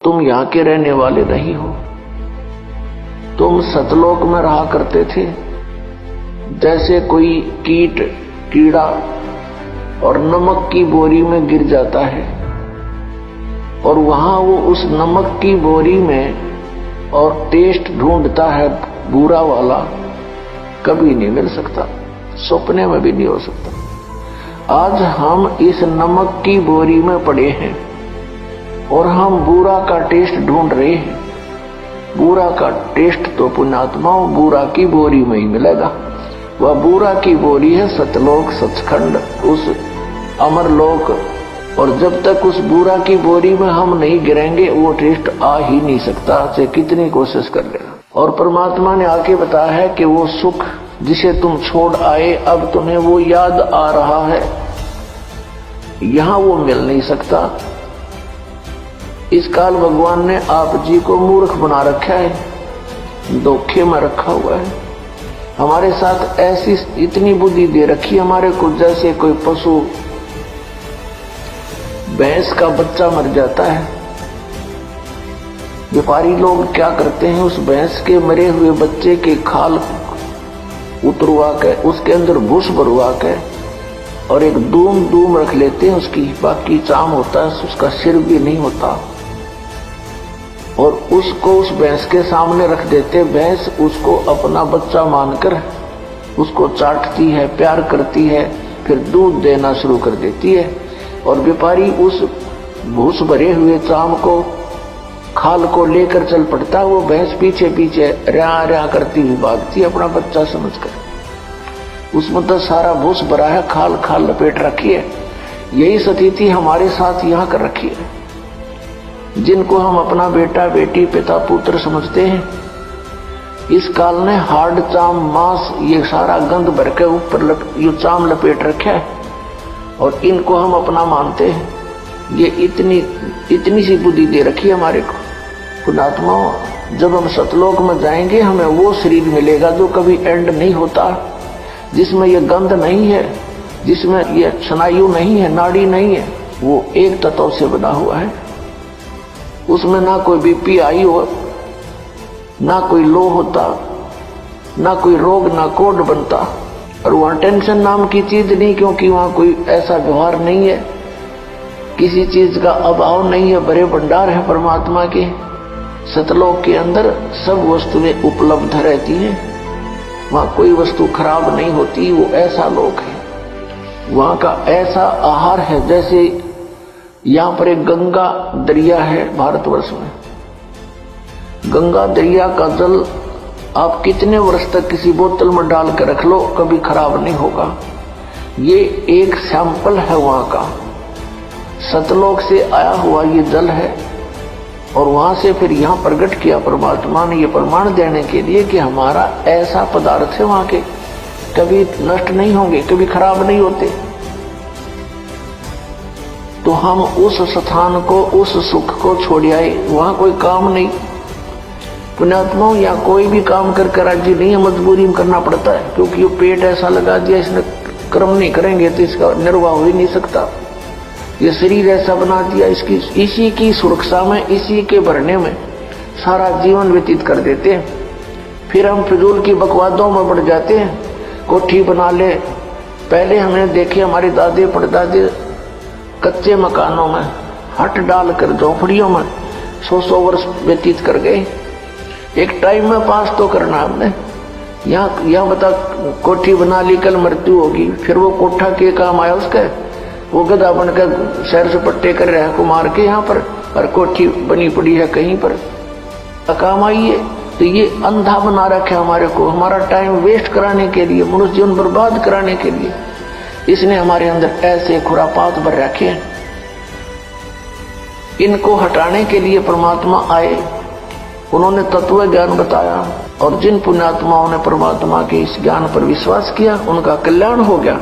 तुम यहाँ के रहने वाले नहीं हो, तुम सतलोक में रहा करते थे। जैसे कोई कीट कीड़ा और नमक की बोरी में गिर जाता है और वहां वो उस नमक की बोरी में और टेस्ट ढूंढता है बुरा वाला, कभी नहीं मिल सकता, सपने में भी नहीं हो सकता। आज हम इस नमक की बोरी में पड़े हैं और हम बुरा का टेस्ट ढूंढ रहे हैं। बुरा का टेस्ट तो पुण्यात्माओं बुरा की बोरी में ही मिलेगा। वह बुरा की बोरी है सतलोक, सचखंड, उस अमरलोक। और जब तक उस बुरा की बोरी में हम नहीं गिरेंगे वो टेस्ट आ ही नहीं सकता, चाहे कितनी कोशिश कर लेना। और परमात्मा ने आके बताया है कि वो सुख जिसे तुम छोड़ आए अब तुम्हें वो याद आ रहा है, यहां वो मिल नहीं सकता। इस काल भगवान ने आप जी को मूर्ख बना रखा है, धोखे में रखा हुआ है। हमारे साथ ऐसी इतनी बुद्धि दे रखी हमारे को, जैसे कोई पशु भैंस का बच्चा मर जाता है, व्यापारी लोग क्या करते हैं, उस भैंस के मरे हुए बच्चे के खाल उतरवा के उसके अंदर भूस भरवा के और एक दूम रख लेते हैं उसकी, बाकी चाम होता है, उसका सिर भी नहीं होता, और उसको उस भैंस के सामने रख देते। भैंस उसको अपना बच्चा मानकर उसको चाटती है, प्यार करती है, फिर दूध देना शुरू कर देती है। और व्यापारी उस भूस भरे हुए चाम को, खाल को लेकर चल पड़ता है। वो भैंस पीछे पीछे रया करती हुई भागती है अपना बच्चा समझकर। उसमें तो सारा भूस भरा है, खाल लपेट रखी है। यही स्थिति हमारे साथ यहाँ कर रखी है। जिनको हम अपना बेटा बेटी पिता पुत्र समझते हैं, इस काल ने हार्ड चाम मांस ये सारा गंद भर के ऊपर ये चाम लपेट रखा है और इनको हम अपना मानते हैं। ये इतनी सी बुद्धि दे रखी है हमारे को। पुण्यात्माओं, जब हम सतलोक में जाएंगे हमें वो शरीर मिलेगा जो कभी एंड नहीं होता, जिसमें ये गंध नहीं है, जिसमें ये स्नायु नहीं है, नाड़ी नहीं है। वो एक तत्व से बना हुआ है। उसमें ना कोई बीपी आई हो, ना कोई लो होता, ना कोई रोग, ना कोड बनता। और वहां टेंशन नाम की चीज नहीं, क्योंकि वहां कोई ऐसा व्यवहार नहीं है, किसी चीज का अभाव नहीं है, बड़े भंडार है परमात्मा के। सतलोक के अंदर सब वस्तुएं उपलब्ध रहती हैं, वहां कोई वस्तु खराब नहीं होती। वो ऐसा लोक है, वहां का ऐसा आहार है। जैसे यहाँ पर एक गंगा दरिया है भारतवर्ष में। गंगा दरिया का जल आप कितने वर्ष तक किसी बोतल में डाल कर रख लो, कभी खराब नहीं होगा। ये एक सैंपल है वहां का, सतलोक से आया हुआ ये जल है। और वहां से फिर यहाँ प्रकट किया परमात्मा ने, ये प्रमाण देने के लिए कि हमारा ऐसा पदार्थ है वहां के, कभी नष्ट नहीं होंगे, कभी खराब नहीं होते। तो हम उस स्थान को, उस सुख को छोड़ आए, वहां कोई काम नहीं। पुण्यात्माओं, या कोई भी काम कर राज्य नहीं है, मजबूरी में करना पड़ता है, क्योंकि ये पेट ऐसा लगा दिया, इसने कर्म नहीं करेंगे तो इसका निर्वाह हो ही नहीं सकता। ये शरीर ऐसा बना दिया, इसी की सुरक्षा में, इसी के भरने में सारा जीवन व्यतीत कर देते हैं। फिर हम फिजूल की बकवादों में बढ़ जाते हैं। कोठी बना ले, पहले हमने देखे हमारे दादे परदादे कच्चे मकानों में हट डालकर झोपड़ियों में 100 वर्ष व्यतीत कर गए। एक टाइम में पास तो करना हमने। यहाँ बता, कोठी बना ली, कल मृत्यु होगी, फिर वो कोठा के काम आया उसका, वो गधा बनकर शहर से पट्टे कर रहा है को मार के यहाँ पर, और कोठी बनी पड़ी है कहीं पर, काम आई है। तो ये अंधा बना रखे हमारे को, हमारा टाइम वेस्ट कराने के लिए, मनुष्य जीवन बर्बाद कराने के लिए इसने हमारे अंदर ऐसे खुरापात भर रखे हैं। इनको हटाने के लिए परमात्मा आए, उन्होंने तत्व ज्ञान बताया, और जिन पुण्यात्माओं ने परमात्मा के इस ज्ञान पर विश्वास किया उनका कल्याण हो गया।